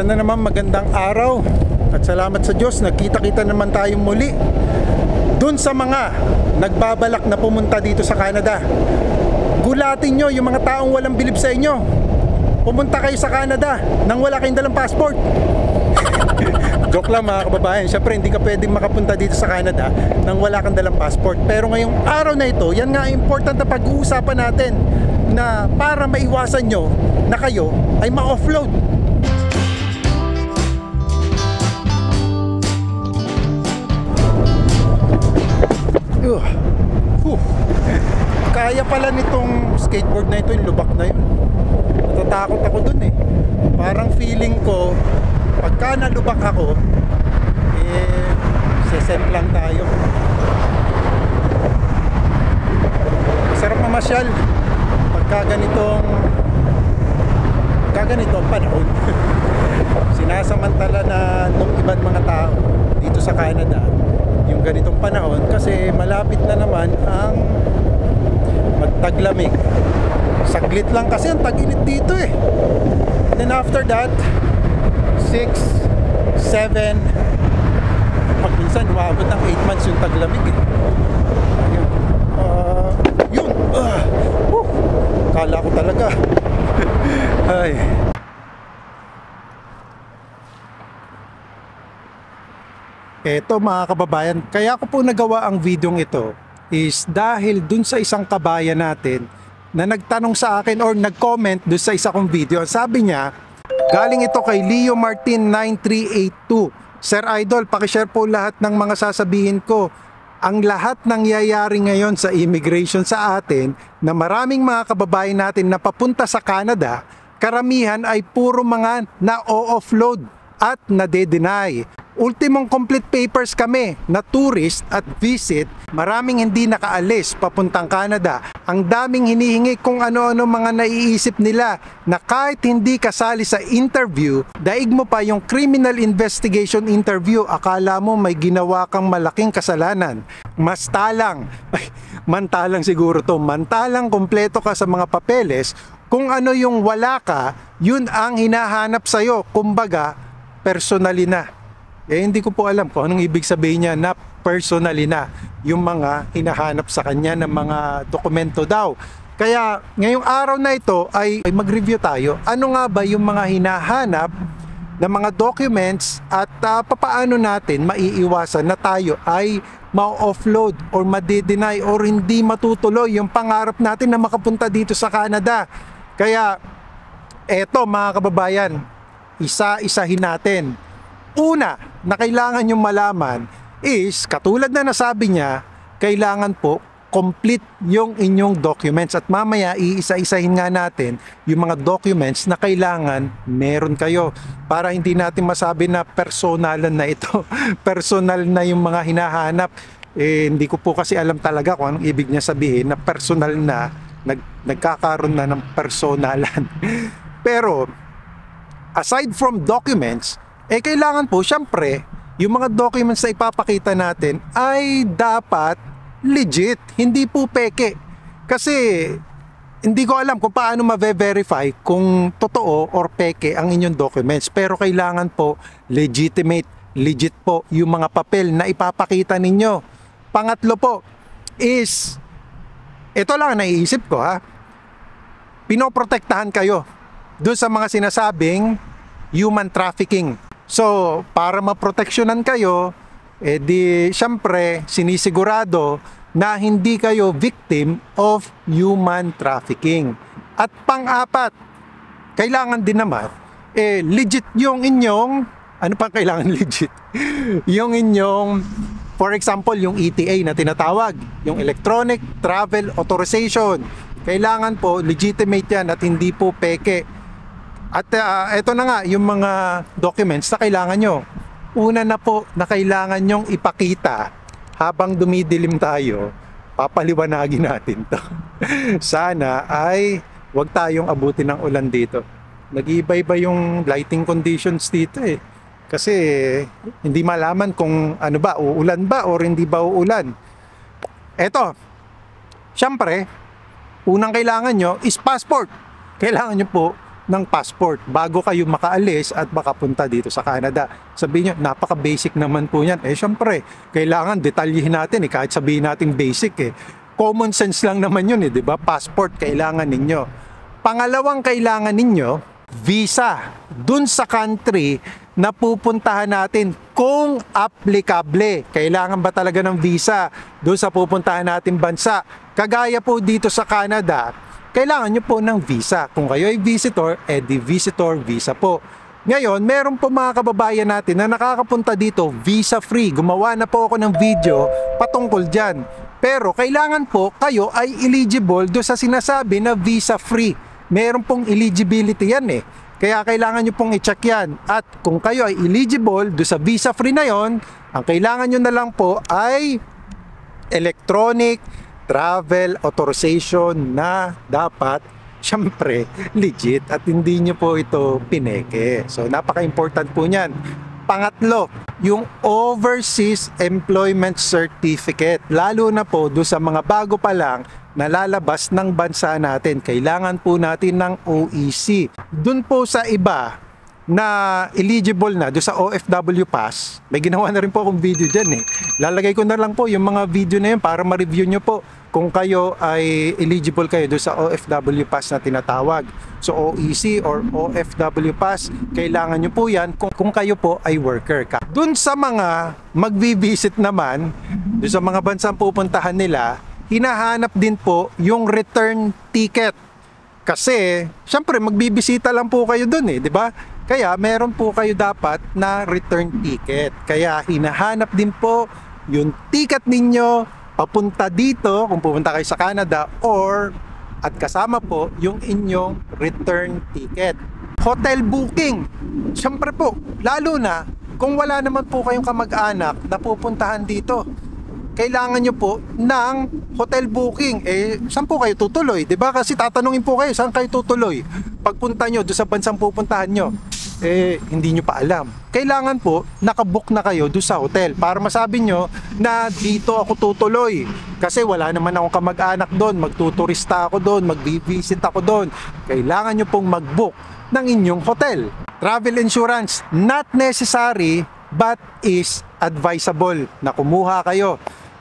Isa na naman magandang araw at salamat sa Diyos, nagkita-kita naman tayong muli. Dun sa mga nagbabalak na pumunta dito sa Canada, gulatin nyo yung mga taong walang bilib sa inyo. Pumunta kayo sa Canada nang wala kayong dalang passport. Joke lang mga kababayan, syempre hindi ka pwedeng makapunta dito sa Canada nang wala kang dalang passport. Pero ngayong araw na ito, yan nga important na pag-uusapan natin, na para maiwasan nyo na kayo ay ma-offload. Kaya pala nitong skateboard na ito, yung lubak na yun. Natatakot ako dun eh. Parang feeling ko pagka nalubak ako, sesent lang tayo. Masarap mamasyal pagka ganitong panahon. Sinasamantala na nung ibang mga tao dito sa Canada yung ganitong panahon kasi malapit na naman ang magtaglamig. Saglit lang kasi ang tag-init dito eh. Then after that 6, 7, pag minsan umabot ng 8 months yung taglamig eh. Yun kala ko talaga ay. Eto mga kababayan, kaya ko po nagawa ang videong ito is dahil dun sa isang kabayan natin na nagtanong sa akin or nag-comment dun sa isa kong video. Sabi niya, galing ito kay Leo Martin 9382. Sir Idol, pakishare po lahat ng mga sasabihin ko. Ang lahat nangyayari ngayon sa immigration sa atin na maraming mga kababayan natin na papunta sa Canada, karamihan ay puro mga na-offload at nade-deny. Ultimong complete papers kami na tourist at visit, maraming hindi nakaalis papuntang Canada. Ang daming hinihingi kung ano-ano mga naiisip nila na kahit hindi kasali sa interview, daig mo pa yung criminal investigation interview, akala mo may ginawa kang malaking kasalanan. Mantalang siguro to, mantalang kompleto ka sa mga papeles, kung ano yung wala ka, yun ang hinahanap sa'yo, kumbaga, personally na. Hindi ko po alam kung anong ibig sabihin niya na personally na yung mga hinahanap sa kanya ng mga dokumento daw. Kaya ngayong araw na ito ay mag-review tayo. Ano nga ba yung mga hinahanap na mga documents at papaano natin maiiwasan na tayo ay ma-offload or ma-deny or hindi matutuloy yung pangarap natin na makapunta dito sa Canada. Kaya eto mga kababayan, isa-isahin natin. Una na kailangan nyo malaman is, katulad na nasabi niya, kailangan po complete yung inyong documents. At mamaya iisa-isahin nga natin yung mga documents na kailangan meron kayo para hindi natin masabi na personalan na ito. Personal na yung mga hinahanap. Hindi ko po kasi alam talaga kung anong ibig niya sabihin na personal na, nagkakaroon na ng personalan. Pero aside from documents, kailangan po, syempre, yung mga documents na ipapakita natin ay dapat legit, hindi po peke. Kasi, hindi ko alam kung paano ma-verify kung totoo or peke ang inyong documents. Pero kailangan po, legitimate, legit po yung mga papel na ipapakita ninyo. Pangatlo po is, ito lang naiisip ko ha, pinoprotektahan kayo doon sa mga sinasabing human trafficking. So, para maproteksyonan kayo, syempre, sinisigurado na hindi kayo victim of human trafficking. At pang-apat, kailangan din naman, legit yung inyong, ano pa kailangan legit? Yung inyong, for example, yung ETA na tinatawag, yung Electronic Travel Authorization. Kailangan po, legitimate yan at hindi po peke. At eto na nga yung mga documents na kailangan nyo. Una na po na kailangan nyong ipakita habang dumidilim tayo, papaliwanagin natin to. Sana ay wag tayong abutin ng ulan dito. Nag-iiba-iba yung lighting conditions dito eh. Kasi hindi malaman kung ano ba, uulan ba or hindi ba uulan. Eto, syempre, unang kailangan nyo is passport. Kailangan nyo po ng passport bago kayo makaalis at makapunta dito sa Canada. Sabihin nyo, napaka-basic naman po yan. Syempre, kailangan detalyihin natin kahit sabihin natin basic Common sense lang naman yun di ba? Passport, kailangan ninyo. Pangalawang kailangan ninyo, visa. Dun sa country na pupuntahan natin kung applicable. Kailangan ba talaga ng visa dun sa pupuntahan natin bansa? Kagaya po dito sa Canada, kailangan nyo po ng visa. Kung kayo ay visitor, di visitor visa po. Ngayon, meron po mga kababayan natin na nakakapunta dito visa-free. Gumawa na po ako ng video patungkol dyan. Pero kailangan po kayo ay eligible do sa sinasabi na visa-free. Meron pong eligibility yan Kaya kailangan nyo pong i-check yan. At kung kayo ay eligible do sa visa-free na yon, ang kailangan nyo na lang po ay electronic travel authorization na dapat syempre legit at hindi nyo po ito pineke. So napaka-important po niyan. Pangatlo, yung Overseas Employment Certificate. Lalo na po do sa mga bago pa lang nalalabas ng bansa natin. Kailangan po natin ng OEC. Doon po sa iba na eligible na do sa OFW Pass, may ginawa na rin po akong video dyan Lalagay ko na lang po yung mga video na yun para ma-review nyo po kung kayo ay eligible kayo do sa OFW Pass na tinatawag. So OEC or OFW Pass, kailangan nyo po yan kung kayo po ay worker ka. Dun sa mga magbi-visit naman, do sa mga bansang pupuntahan nila, hinahanap din po yung return ticket. Kasi, syempre magbibisita lang po kayo dun di ba? Kaya meron po kayo dapat na return ticket. Kaya hinahanap din po yung ticket ninyo papunta dito kung pupunta kayo sa Canada or at kasama po yung inyong return ticket. Hotel booking. Siyempre po, lalo na kung wala naman po kayong kamag-anak na pupuntahan dito. Kailangan nyo po ng hotel booking. Saan po kayo tutuloy? Diba? Kasi tatanungin po kayo, saan kayo tutuloy? Pagpunta nyo doon sa bansang pupuntahan nyo, hindi nyo pa alam. Kailangan po, nakabook na kayo doon sa hotel para masabi nyo na dito ako tutuloy. Kasi wala naman akong kamag-anak doon, magtuturista ako doon, magbibisit ako doon. Kailangan nyo pong mag-book ng inyong hotel. Travel insurance, not necessary but is advisable na kumuha kayo.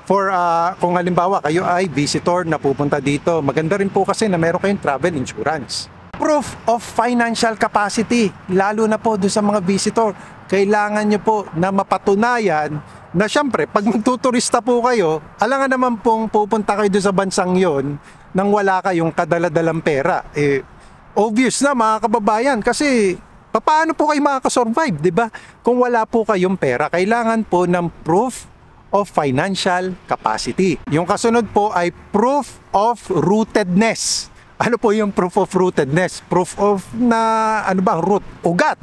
For kung halimbawa kayo ay visitor na pupunta dito, maganda rin po kasi na meron kayong travel insurance. Proof of financial capacity, lalo na po doon sa mga visitor. Kailangan nyo po na mapatunayan na syempre, pag magtuturista po kayo, alangan naman pong pupunta kayo doon sa bansang yon nang wala kayong kadaladalang pera. Obvious na mga kababayan, kasi paano po kayo makakasurvive, di ba? Kung wala po kayong pera, kailangan po ng proof of financial capacity. Yung kasunod po ay proof of rootedness. Ano po yung proof of rootedness? Proof of na, ano ba ang root? Ugat.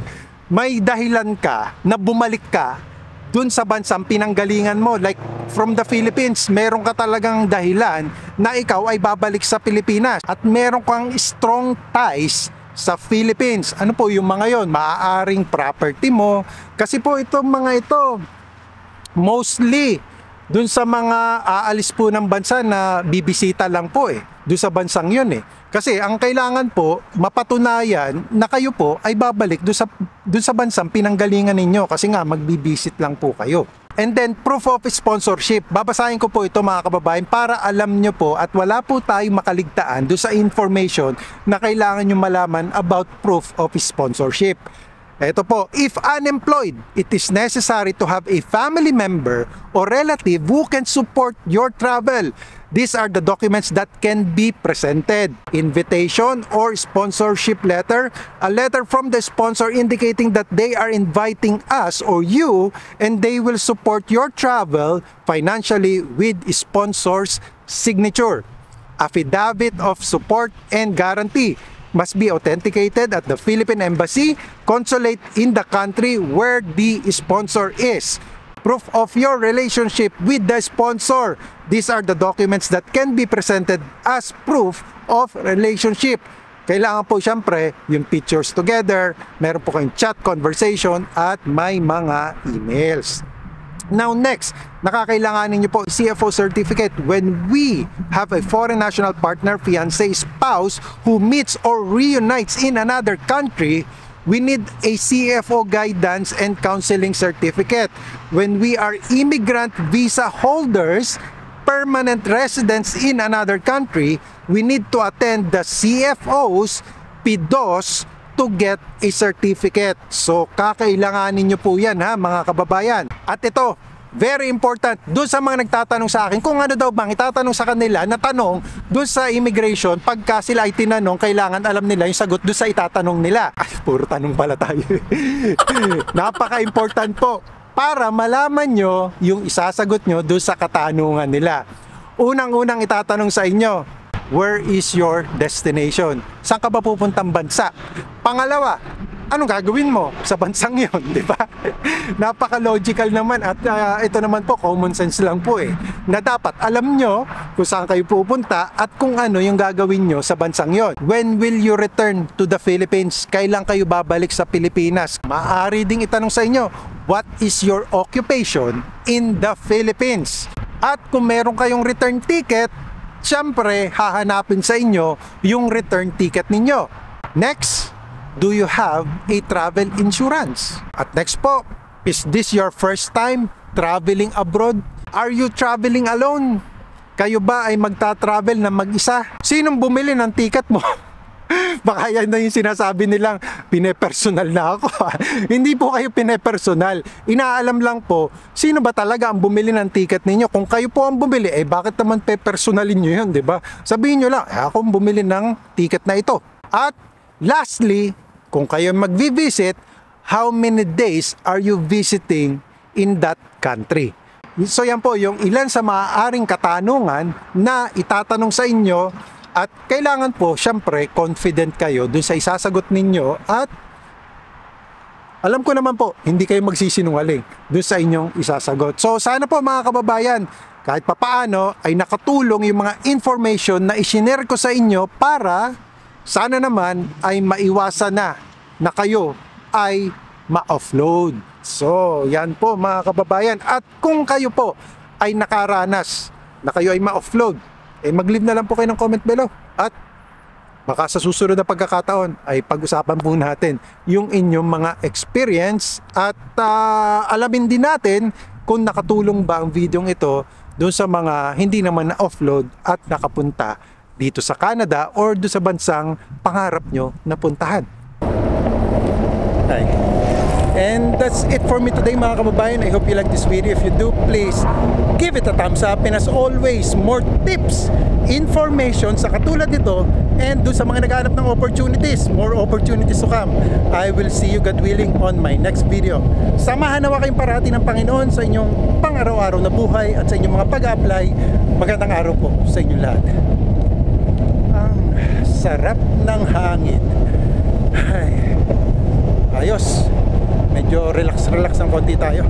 May dahilan ka na bumalik ka dun sa bansang pinanggalingan mo. Like from the Philippines, meron ka talagang dahilan na ikaw ay babalik sa Pilipinas. At meron kang strong ties sa Philippines. Ano po yung mga yon? Maaaring property mo. Kasi po itong mga ito, mostly dun sa mga aalis po ng bansa na bibisita lang po dun sa bansang yun Kasi ang kailangan po, mapatunayan na kayo po ay babalik dun sa bansang pinanggalingan ninyo kasi nga magbibisit lang po kayo. And then proof of sponsorship. Babasahin ko po ito mga kababayan para alam nyo po at wala po tayong makaligtaan dun sa information na kailangan nyo malaman about proof of sponsorship. Ito po, if unemployed, it is necessary to have a family member or relative who can support your travel. These are the documents that can be presented. Invitation or sponsorship letter, a letter from the sponsor indicating that they are inviting us or you and they will support your travel financially with sponsor's signature. Affidavit of support and guarantee must be authenticated at the Philippine Embassy, consulate in the country where the sponsor is. Proof of your relationship with the sponsor. These are the documents that can be presented as proof of relationship. Kailangan po syempre yung pictures together, meron po kayong chat conversation at may mga emails. Now next, nakakailanganin nyo po CFO certificate when we have a foreign national partner, fiancé, spouse who meets or reunites in another country. We need a CFO guidance and counseling certificate. When we are immigrant visa holders, permanent residents in another country, we need to attend the CFO's PIDOS to get a certificate. So, kakailanganin nyo po yan ha mga kababayan. At ito, very important, doon sa mga nagtatanong sa akin, kung ano daw bang itatanong sa kanila na tanong doon sa immigration, pagka sila ay tinanong, kailangan alam nila yung sagot doon sa itatanong nila. Ay, puro tanong pala tayo. Napaka-important po para malaman nyo yung isasagot nyo doon sa katanungan nila. Unang-unang itatanong sa inyo, where is your destination? Saan ka ba pupuntang bansa? Pangalawa, anong gagawin mo sa bansang yon, di ba? Napaka-logical naman at ito naman po, common sense lang po na dapat alam nyo kung saan kayo pupunta at kung ano yung gagawin nyo sa bansang yon. When will you return to the Philippines? Kailan kayo babalik sa Pilipinas? Maaari ding itanong sa inyo, what is your occupation in the Philippines? At kung meron kayong return ticket, siyempre, hahanapin sa inyo yung return ticket ninyo. Next, do you have a travel insurance? At next po, is this your first time traveling abroad? Are you traveling alone? Kayo ba ay magta-travel na mag-isa? Sinong bumili ng ticket mo? Baka yan na yung sinasabi nilang pinepersonal na ako. Hindi po kayo pinepersonal. Inaalam lang po, sino ba talaga ang bumili ng ticket ninyo? Kung kayo po ang bumili, bakit naman pe-personalin nyo yun, di ba? Sabihin nyo lang, ako ang bumili ng ticket na ito. At lastly, kung kayo mag-visit, how many days are you visiting in that country? So yan po yung ilan sa maaaring katanungan na itatanong sa inyo. At kailangan po, syempre, confident kayo dun sa isasagot ninyo at alam ko naman po, hindi kayo magsisinungaling dun sa inyong isasagot. So, sana po mga kababayan, kahit papaano ay nakatulong yung mga information na isinare ko sa inyo para sana naman ay maiwasan na kayo ay ma-offload. So, yan po mga kababayan. At kung kayo po ay nakaranas na kayo ay ma-offload, mag-leave na lang po kayo ng comment below. At baka sa susunod na pagkakataon ay pag-usapan po natin yung inyong mga experience at alamin din natin kung nakatulong ba ang video ito doon sa mga hindi naman na-offload at nakapunta dito sa Canada or doon sa bansang pangarap nyo na puntahan. Hi. And that's it for me today mga kababayan. I hope you like this video. If you do, please give it a thumbs up. And as always, more tips, information sa katulad nito and doon sa mga naghahanap ng opportunities, more opportunities to come. I will see you, God willing, on my next video. Samahan nawa kayong parati ng Panginoon sa inyong pang-araw-araw na buhay at sa inyong mga pag-apply. Magandang araw po sa inyong lahat. Ang sarap ng hangin. Ay, ayos. Medyo relax ng konti tayo.